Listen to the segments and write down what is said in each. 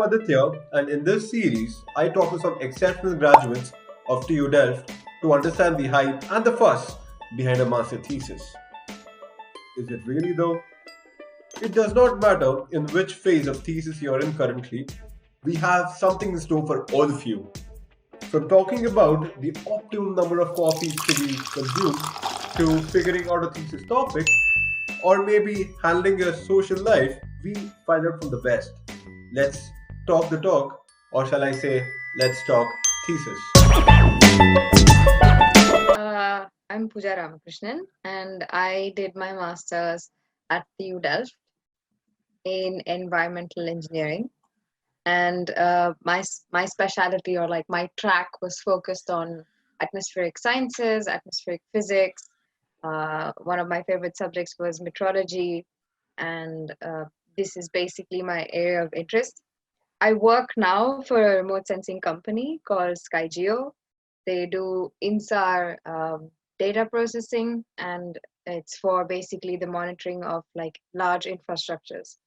Aditya, and in this series, I talk to some exceptional graduates of TU Delft to understand the hype and the fuss behind a master thesis. Is it really though? It does not matter in which phase of thesis you're in currently, we have something in store for all of you. From talking about the optimum number of coffees to be consumed, to figuring out a thesis topic, or maybe handling your social life, we find out from the best. Let's talk the talk, or shall I say, let's talk thesis. I'm Pooja Ramakrishnan, and I did my master's at TU Delft in environmental engineering. And my specialty, or like my track, was focused on atmospheric sciences, atmospheric physics. One of my favorite subjects was meteorology, and this is basically my area of interest. I work now for a remote sensing company called SkyGeo. They do InSAR data processing, and it's for basically the monitoring of like large infrastructures,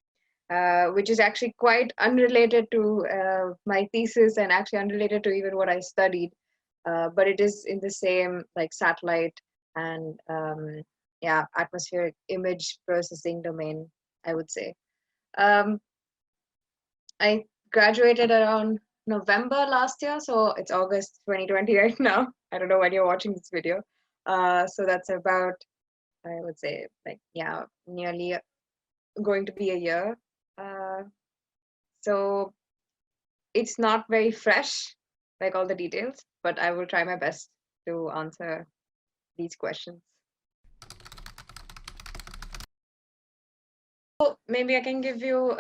which is actually quite unrelated to my thesis and actually unrelated to even what I studied. But it is in the same like satellite and yeah, atmospheric image processing domain, I would say. Um, I graduated around November last year, so it's August 2020 right now. I don't know when you're watching this video. So that's about, I would say, like, yeah, nearly going to be a year. Uh, so it's not very fresh, like all the details, but I will try my best to answer these questions. So maybe I can give you,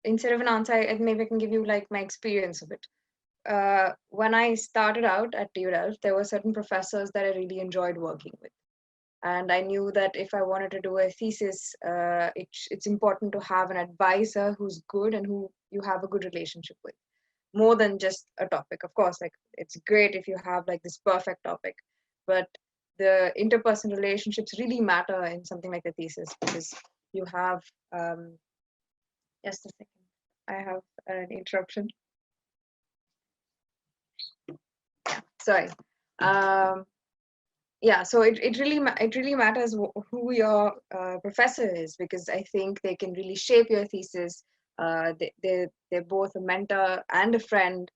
instead of an answer, maybe I can give you like my experience of it. When I started out at TU Delft, there were certain professors that I really enjoyed working with. And I knew that if I wanted to do a thesis, it's important to have an advisor who's good and who you have a good relationship with, more than just a topic. Of course, like it's great if you have like this perfect topic, but the interpersonal relationships really matter in something like a thesis, because you have, just a second, I have an interruption. Sorry. Um, yeah, so it really matters who your professor is, because I think they can really shape your thesis. They're both a mentor and a friend,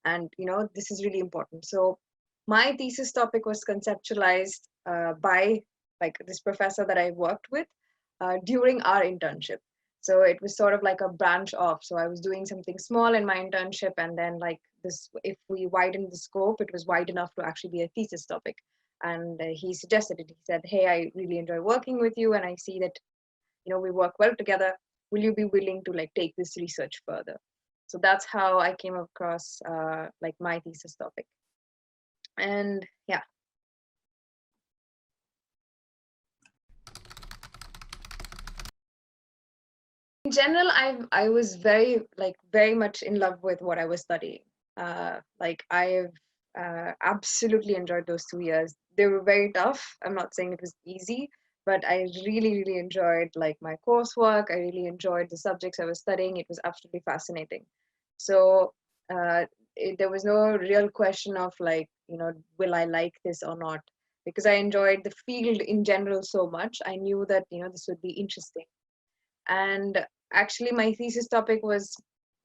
and this is really important. So my thesis topic was conceptualized by like this professor that I worked with during our internship. So it was sort of like a branch off. So I was doing something small in my internship, and then like this, if we widened the scope, it was wide enough to actually be a thesis topic. And he suggested it. He said, "Hey, I really enjoy working with you, and I see that we work well together. Will you be willing to like take this research further?" So that's how I came across like my thesis topic. And yeah. In general, I was very much in love with what I was studying. Like I've absolutely enjoyed those 2 years. They were very tough. I'm not saying it was easy, but I really enjoyed like my coursework. I really enjoyed the subjects I was studying. It was absolutely fascinating. So there was no real question of like, will I like this or not? Because I enjoyed the field in general so much. I knew that, this would be interesting. And actually my thesis topic was,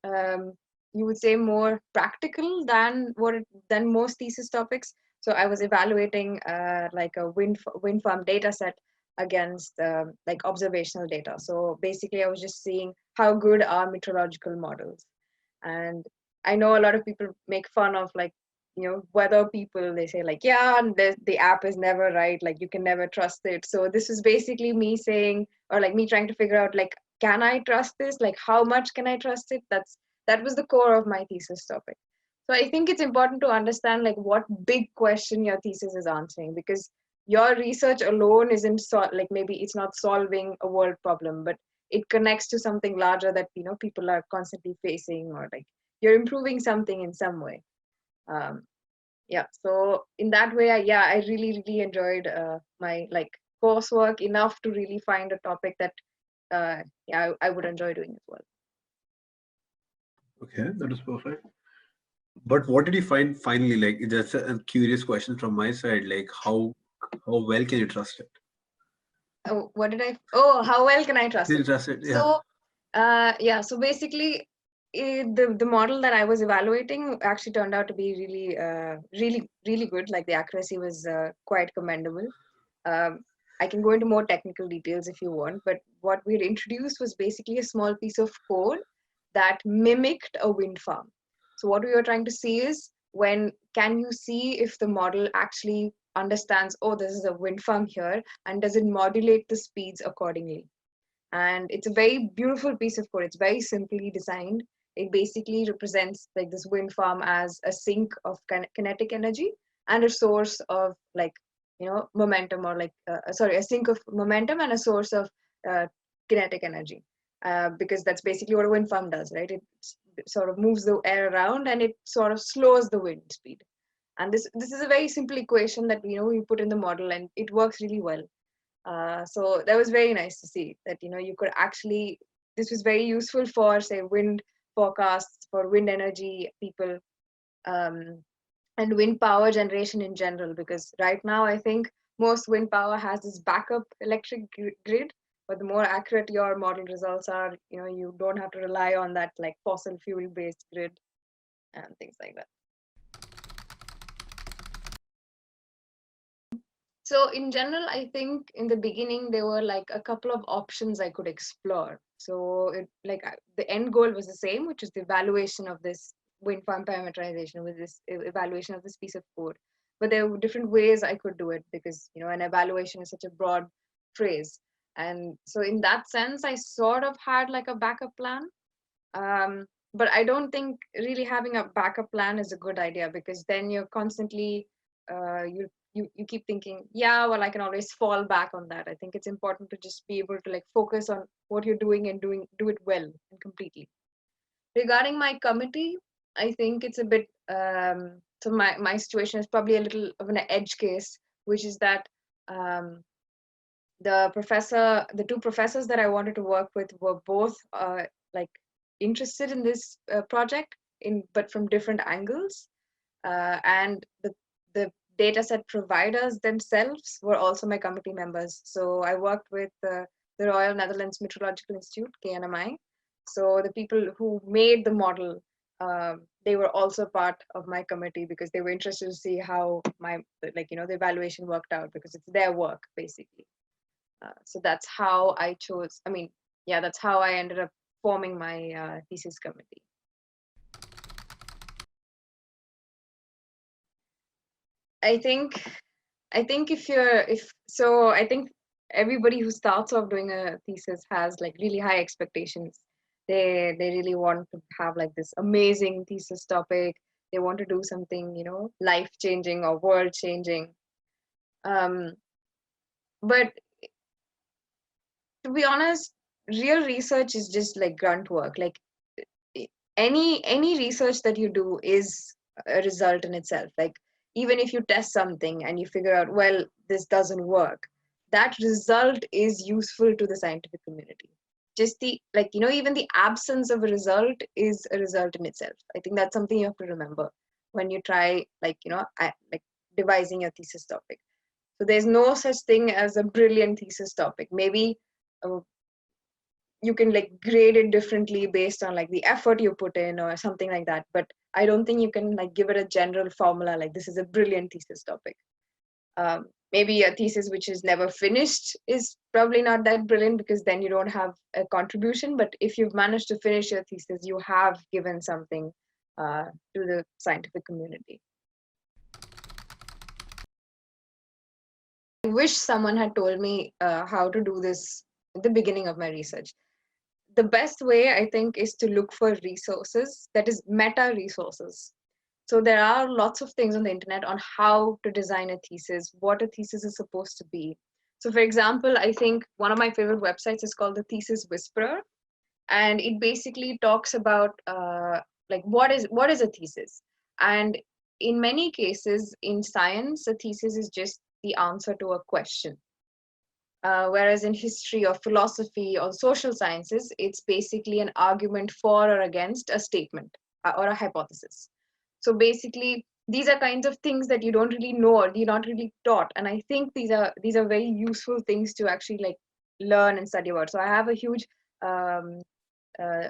you would say, more practical than most thesis topics. So I was evaluating like a wind farm data set against like observational data. So basically I was just seeing how good are meteorological models. And I know a lot of people make fun of like, weather people. They say like, yeah, and the app is never right, like you can never trust it. So this is basically me saying, or like me trying to figure out like, can I trust this? Like how much can I trust it? That was the core of my thesis topic. So I think it's important to understand like what big question your thesis is answering, because your research alone isn't like maybe it's not solving a world problem, but it connects to something larger that people are constantly facing, or like you're improving something in some way. um, yeah, so in that way, I really enjoyed my like coursework enough to really find a topic that yeah, I would enjoy doing as well. Okay, that is perfect. But what did you find finally? Like, that's a curious question from my side. Like, how well can you trust it? Oh, what did I? Oh, how well can I trust Can you it? trust it? Yeah. So, yeah. So basically, the model that I was evaluating actually turned out to be really good. Like the accuracy was quite commendable. Um, I can go into more technical details if you want, but what we had introduced was basically a small piece of code that mimicked a wind farm. So what we were trying to see is when can you see if the model actually understands, oh, this is a wind farm here, and does it modulate the speeds accordingly? And it's a very beautiful piece of code. It's very simply designed. It basically represents like this wind farm as a sink of kinetic energy and a source of like momentum, or like sorry, a sink of momentum and a source of uh, kinetic energy, because that's basically what a wind farm does, right? It sort of moves the air around and it sort of slows the wind speed. And this is a very simple equation that we put in the model, and it works really well. So that was very nice to see that you could actually, this was very useful for say wind forecasts, for wind energy people, um, and wind power generation in general, because right now I think most wind power has this backup electric grid, but the more accurate your model results are, you don't have to rely on that like fossil fuel based grid and things like that. So in general, I think in the beginning there were like a couple of options I could explore. So the end goal was the same, which is the evaluation of this wind farm parameterization, with this evaluation of this piece of code. But there were different ways I could do it, because an evaluation is such a broad phrase. And so in that sense, I sort of had like a backup plan. But I don't think really having a backup plan is a good idea, because then you're constantly you keep thinking, yeah, well, I can always fall back on that. I think it's important to just be able to like focus on what you're doing and do it well and completely. Regarding my committee, I think it's a bit so my situation is probably a little of an edge case, which is that um, the two professors that I wanted to work with were both like interested in this project, but from different angles, and the data set providers themselves were also my committee members. So I worked with the Royal Netherlands Meteorological Institute, KNMI. So the people who made the model, they were also part of my committee, because they were interested to see how the evaluation worked out, because it's their work basically. So that's how I chose. I mean, yeah, that's how I ended up forming my thesis committee. I think, I think everybody who starts off doing a thesis has like really high expectations. They really want to have like this amazing thesis topic. They want to do something, life changing or world changing. Um, but to be honest, real research is just like grunt work. Like any research that you do is a result in itself. Like even if you test something and you figure out, well, this doesn't work, that result is useful to the scientific community. Just the even the absence of a result is a result in itself. I think that's something you have to remember when you try like devising your thesis topic. So there's no such thing as a brilliant thesis topic. Maybe uh, you can like grade it differently based on like the effort you put in or something like that, but I don't think you can like give it a general formula like this is a brilliant thesis topic. Maybe a thesis which is never finished is probably not that brilliant, because then you don't have a contribution, but if you've managed to finish your thesis, you have given something to the scientific community. I wish someone had told me how to do this at the beginning of my research. The best way I think is to look for resources, that is meta resources. So there are lots of things on the internet on how to design a thesis, what a thesis is supposed to be. So for example, I think one of my favorite websites is called the Thesis Whisperer, and it basically talks about like what is a thesis. And in many cases in science, a thesis is just the answer to a question. Whereas in history or philosophy or social sciences, it's basically an argument for or against a statement or a hypothesis. So basically, these are kinds of things that you don't really know or you're not really taught. And I think these are very useful things to actually like learn and study about. So I have a huge um,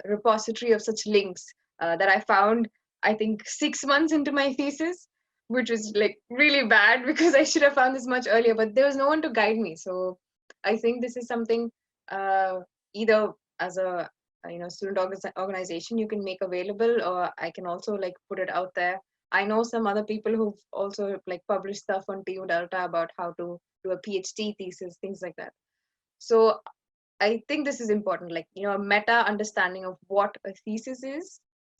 repository of such links that I found, I think, 6 months into my thesis, which was like really bad because I should have found this much earlier, but there was no one to guide me. So I think this is something either as a student organization you can make available, or I can also like put it out there. I know some other people who've also like published stuff on TU Delta about how to do a PhD thesis, things like that. So I think this is important, like, a meta understanding of what a thesis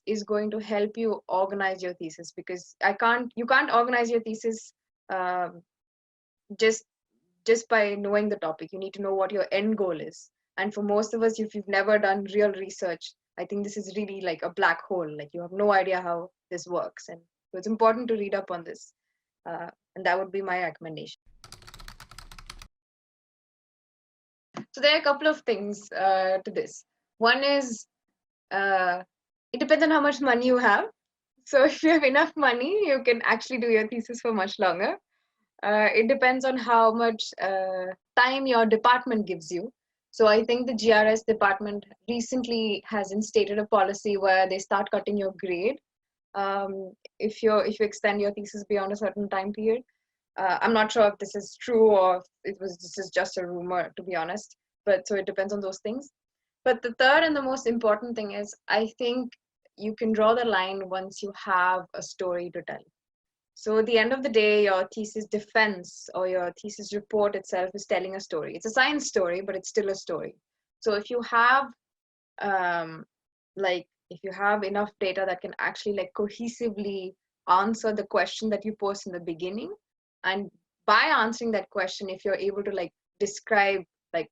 is going to help you organize your thesis, because you can't organize your thesis um, just by knowing the topic. You need to know what your end goal is. And for most of us, if you've never done real research, I think this is really like a black hole. Like, you have no idea how this works. And so it's important to read up on this. And that would be my recommendation. So there are a couple of things to this. One is it depends on how much money you have. So if you have enough money, you can actually do your thesis for much longer. It depends on how much time your department gives you. So I think the GRS department recently has instated a policy where they start cutting your grade if you extend your thesis beyond a certain time period. I'm not sure if this is true or if this is just a rumor, to be honest. But so it depends on those things. But the third and the most important thing is, I think you can draw the line once you have a story to tell. So at the end of the day, your thesis defense or your thesis report itself is telling a story. It's a science story, but it's still a story. So if you have if you have enough data that can actually like cohesively answer the question that you posed in the beginning, and by answering that question, if you're able to like describe like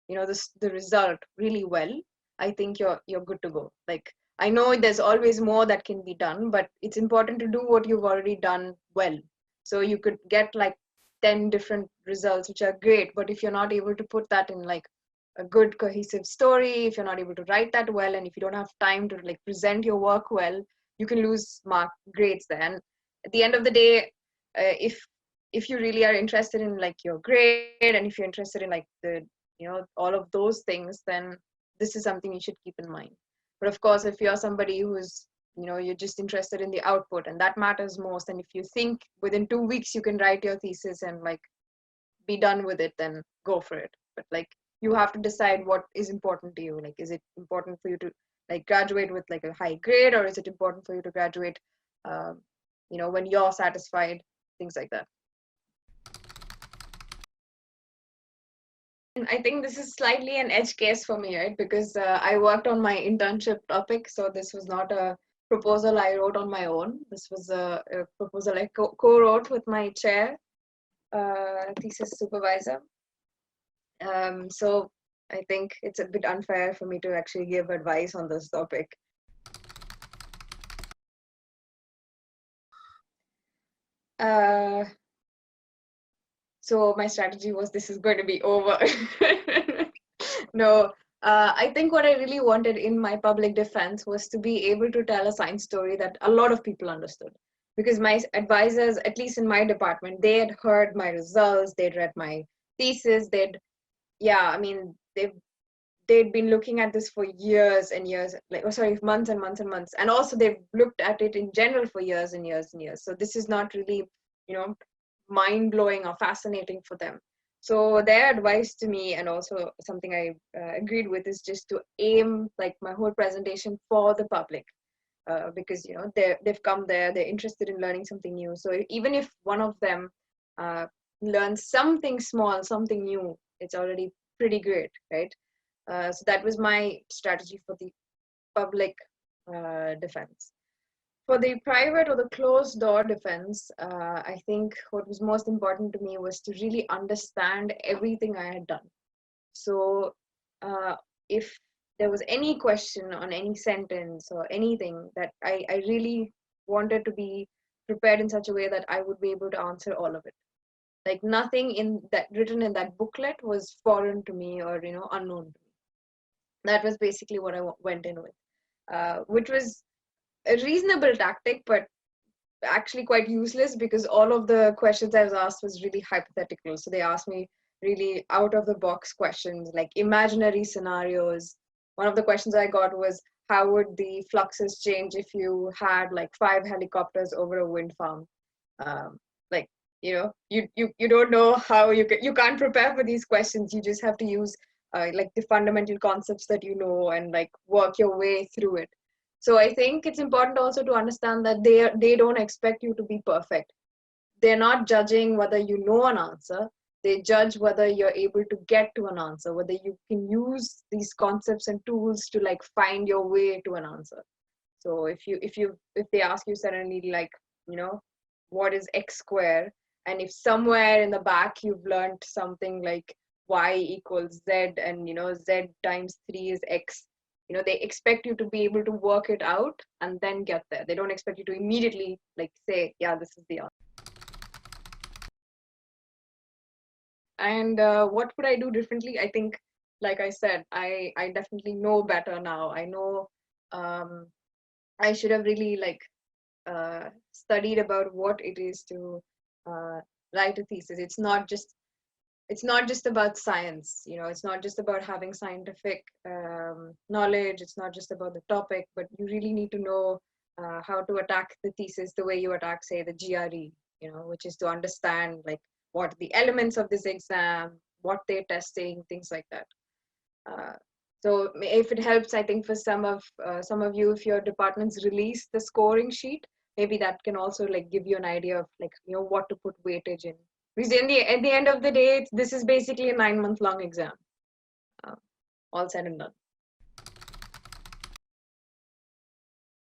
the result really well, I think you're good to go. Like, I know there's always more that can be done, but it's important to do what you've already done well. So you could get like 10 different results, which are great, but if you're not able to put that in like a good cohesive story, if you're not able to write that well, and if you don't have time to like present your work well, you can lose grades there. And at the end of the day, if you really are interested in like your grade, and if you're interested in like the all of those things, then this is something you should keep in mind. But of course, if you're somebody who's you're just interested in the output, and that matters most, and if you think within 2 weeks you can write your thesis and like be done with it, then go for it. But like, you have to decide what is important to you. Like, is it important for you to like graduate with like a high grade, or is it important for you to graduate when you're satisfied, things like that. I think this is slightly an edge case for me, right? Because I worked on my internship topic, so this was not a proposal I wrote on my own. This was a proposal I co-wrote with my chair, thesis supervisor. So I think it's a bit unfair for me to actually give advice on this topic. So my strategy was, this is going to be over. No, I think what I really wanted in my public defense was to be able to tell a science story that a lot of people understood. Because my advisors, at least in my department, they had heard my results, they'd read my thesis, they'd been looking at this for years and years, months and months and months. And also they've looked at it in general for years and years and years. So this is not really, mind-blowing or fascinating for them. So their advice to me, and also something I agreed with, is just to aim like my whole presentation for the public. Because they've come there, they're interested in learning something new. So even if one of them learns something small, something new, it's already pretty great, right? So that was my strategy for the public defense. For the private or the closed door defense, I think what was most important to me was to really understand everything I had done. So if there was any question on any sentence or anything, that I really wanted to be prepared in such a way that I would be able to answer all of it. Like nothing in that written in that booklet was foreign to me or unknown to me. That was basically what I went in with, which was a reasonable tactic, but actually quite useless because all of the questions I was asked was really hypothetical. So they asked me really out of the box questions, like imaginary scenarios. One of the questions I got was, how would the fluxes change if you had like 5 helicopters over a wind farm? Like, you don't know how you can't prepare for these questions. You just have to use like the fundamental concepts that you know and like work your way through it. So I think it's important also to understand that they don't expect you to be perfect. They're not judging whether you know an answer. They judge whether you're able to get to an answer, whether you can use these concepts and tools to like find your way to an answer. So if they ask you suddenly like, what is x square, and if somewhere in the back you've learned something like y equals z, and z times 3 is x, they expect you to be able to work it out and then get there. They don't expect you to immediately like say, yeah, this is the answer. And what would I do differently? I think, like I said, I definitely know better now. I know um, I should have really like studied about what it is to uh, write a thesis. It's not just about science. It's not just about having scientific knowledge. It's not just about the topic, but you really need to know how to attack the thesis the way you attack, say, the GRE. Which is to understand like what are the elements of this exam, what they're testing, things like that. Uh, so if it helps, I think for some of you, if your departments release the scoring sheet, maybe that can also like give you an idea of like what to put weightage in. Because at the end of the day, this is basically a 9-month long exam, uh, all said and done.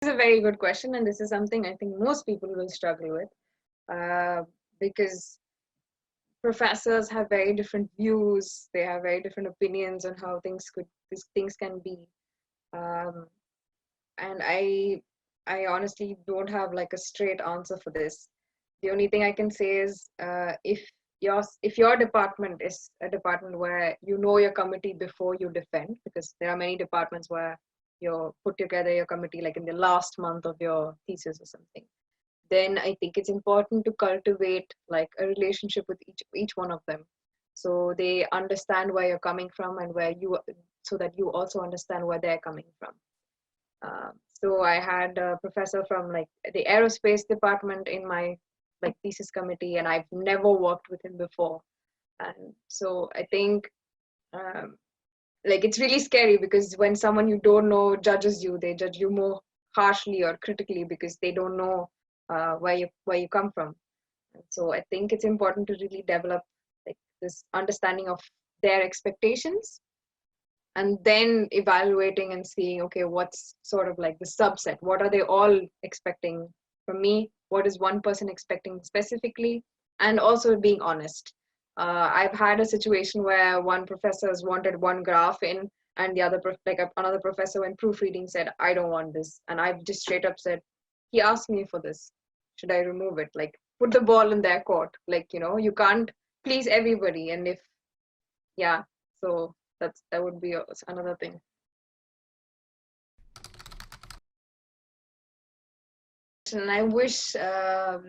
This is a very good question, and this is something I think most people will struggle with, because professors have very different views. They have very different opinions on how these things can be. Um, and I honestly don't have like a straight answer for this. The only thing I can say is if your department is a department where you know your committee before you defend, because there are many departments where you put together your committee like in the last month of your thesis or something, then I think it's important to cultivate like a relationship with each one of them, so they understand where you're coming from and so that you also understand where they're coming from. So I had a professor from like the aerospace department in my like thesis committee, and I've never worked with him before. And so I think um, like it's really scary because when someone you don't know judges you, they judge you more harshly or critically because they don't know where you come from. And so I think it's important to really develop like this understanding of their expectations, and then evaluating and seeing, okay, what's sort of like the subset, what are they all expecting from me, what is one person expecting specifically, and also being honest. I've had a situation where one professor wanted one graph in, and the other another professor when proofreading said, I don't want this, and I've just straight up said, he asked me for this, should I remove it? Like, put the ball in their court. Like, you can't please everybody. And if yeah, so that would be another thing. And I wish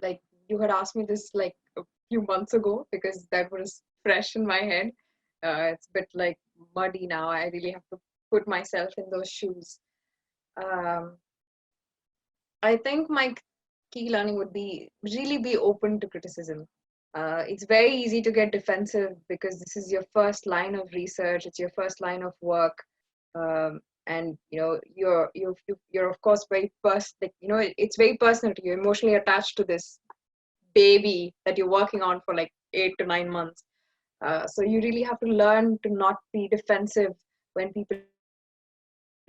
like you had asked me this like a few months ago, because that was fresh in my head. It's a bit like muddy now. I really have to put myself in those shoes. Um, I think my key learning would be really be open to criticism. It's very easy to get defensive because this is your first line of research. It's your first line of work, and you're of course very it's very personal to you, emotionally attached to this baby that you're working on for like 8 to 9 months. So you really have to learn to not be defensive when people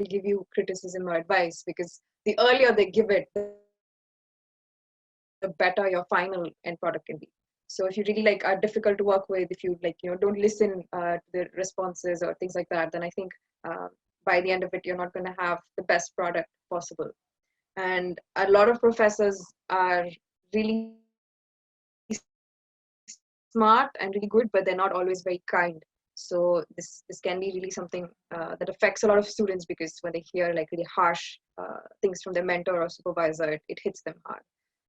give you criticism or advice, because the earlier they give it, the better your final end product can be. So if you really like are difficult to work with, if you like don't listen to the responses or things like that, then I think by the end of it you're not going to have the best product possible. And a lot of professors are really smart and really good, but they're not always very kind. So this can be really something that affects a lot of students, because when they hear like really harsh things from their mentor or supervisor, it hits them hard.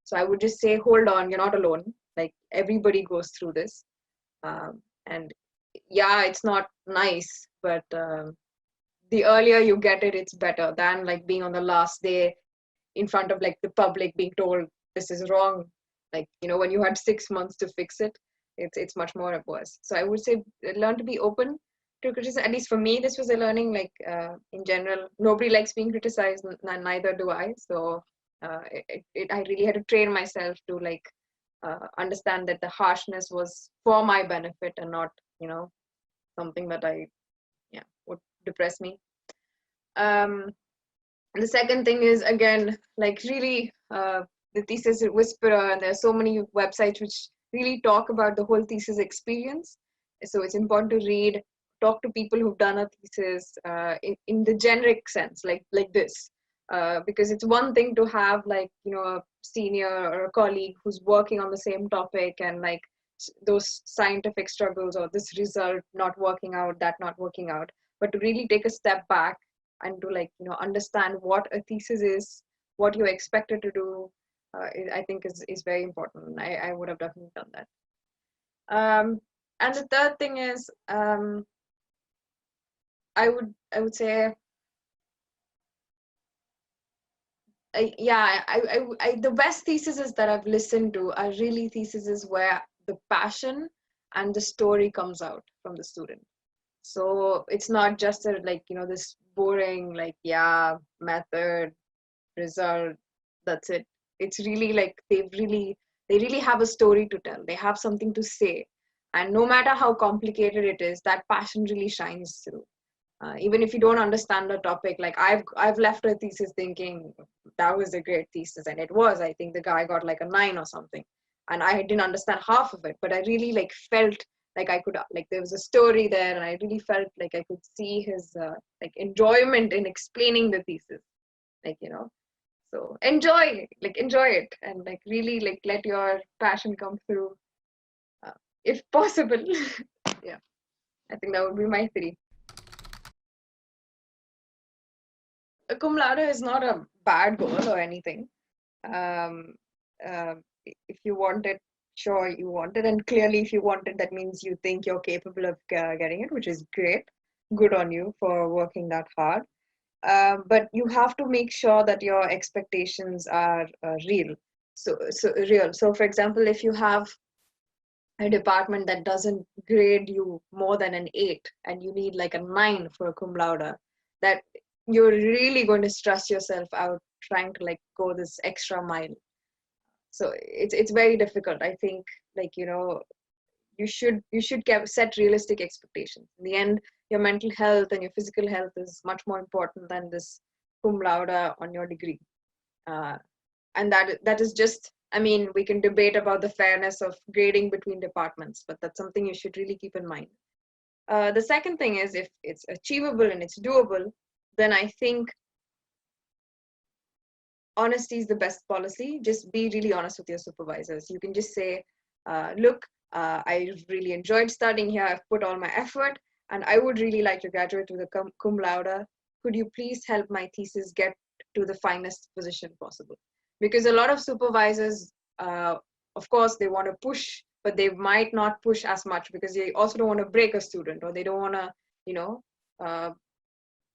So I would just say, hold on, you're not alone. Like everybody goes through this, and yeah, it's not nice, but the earlier you get it, it's better than like being on the last day in front of like the public being told this is wrong. Like, you know, when you had 6 months to fix it, it's much more worse. So I would say learn to be open to criticism. At least for me, this was a learning. Like in general, nobody likes being criticized, neither do I. So I really had to train myself to like understand that the harshness was for my benefit and not, you know, something that would depress me. The second thing is, again, like really the thesis whisperer, and there are so many websites which really talk about the whole thesis experience. So it's important to read, talk to people who've done a thesis in the generic sense, like this. Because it's one thing to have like, you know, a senior or a colleague who's working on the same topic, and like those scientific struggles or this result not working out, that not working out, but to really take a step back and to like, you know, understand what a thesis is, what you're expected to do, I think is very important. I would have definitely done that. And the third thing is, I would say, the best theses that I've listened to are really theses where the passion and the story comes out from the student. So it's not just a, like, you know, this boring, like, yeah, method, result, that's it. It's really like they really have a story to tell. They have something to say. And no matter how complicated it is, that passion really shines through. Even if you don't understand the topic, like I've left a thesis thinking that was a great thesis, and it was. I think the guy got like a 9 or something, and I didn't understand half of it, but I really like felt like I could, like there was a story there, and I really felt like I could see his like enjoyment in explaining the thesis, like, you know. So enjoy it, and like really like let your passion come through, uh, if possible. Yeah, I think that would be my 3. A cum laude is not a bad goal or anything. Um, uh, if you want it, sure, you want it, and clearly, if you want it, that means you think you're capable of getting it, which is great. Good on you for working that hard. But you have to make sure that your expectations are real. So real. So, for example, if you have a department that doesn't grade you more than an 8, and you need like a 9 for a cum laude, that you're really going to stress yourself out trying to like go this extra mile. So it's very difficult. I think, like, you know, you should set realistic expectations. In the end, your mental health and your physical health is much more important than this cum laude on your degree. uh, and that is just, I mean, we can debate about the fairness of grading between departments, but that's something you should really keep in mind. The second thing is, if it's achievable and it's doable, then I think honesty is the best policy. Just be really honest with your supervisors. You can just say, look, I really enjoyed studying here. I've put all my effort, and I would really like to graduate with a cum laude. Could you please help my thesis get to the finest position possible? Because a lot of supervisors, of course, they want to push, but they might not push as much because they also don't want to break a student, or they don't want to, you know,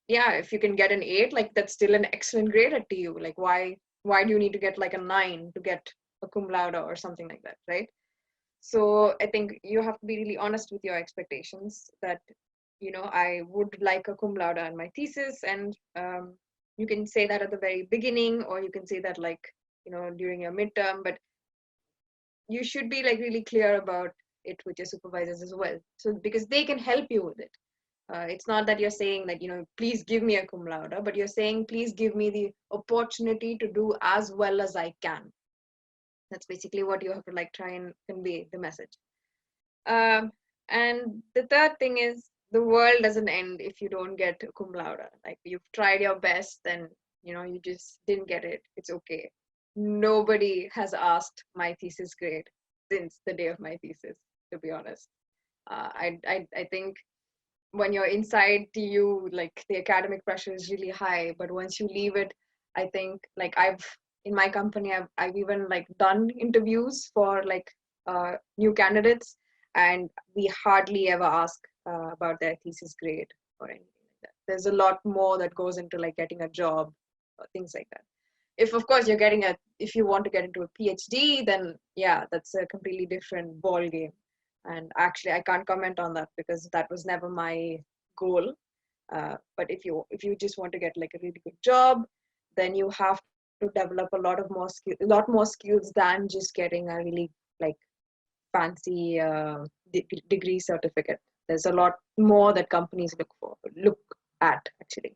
yeah, if you can get an 8, like that's still an excellent grade at TU. Like why do you need to get like a 9 to get a cum laude or something like that, right? So I think you have to be really honest with your expectations, that, you know, I would like a cum laude on my thesis, and you can say that at the very beginning, or you can say that, like, you know, during your midterm, but you should be like really clear about it with your supervisors as well, so because they can help you with it. It's not that you're saying that, you know, please give me a cum laude, but you're saying, please give me the opportunity to do as well as I can. That's basically what you have to like try and convey the message. And the third thing is, the world doesn't end if you don't get a cum laude. Like, you've tried your best and, you know, you just didn't get it. It's okay. Nobody has asked my thesis grade since the day of my thesis. to be honest. I think when you're inside TU, like the academic pressure is really high, but once you leave it, I think like in my company, I've even like done interviews for like new candidates, and we hardly ever ask about their thesis grade or anything like that. There's a lot more that goes into like getting a job or things like that. If of course if you want to get into a PhD, then yeah, that's a completely different ball game. And actually, I can't comment on that because that was never my goal. But if you just want to get like a really good job, then you have to develop a lot more skills than just getting a really like fancy degree certificate. There's a lot more that companies look at actually.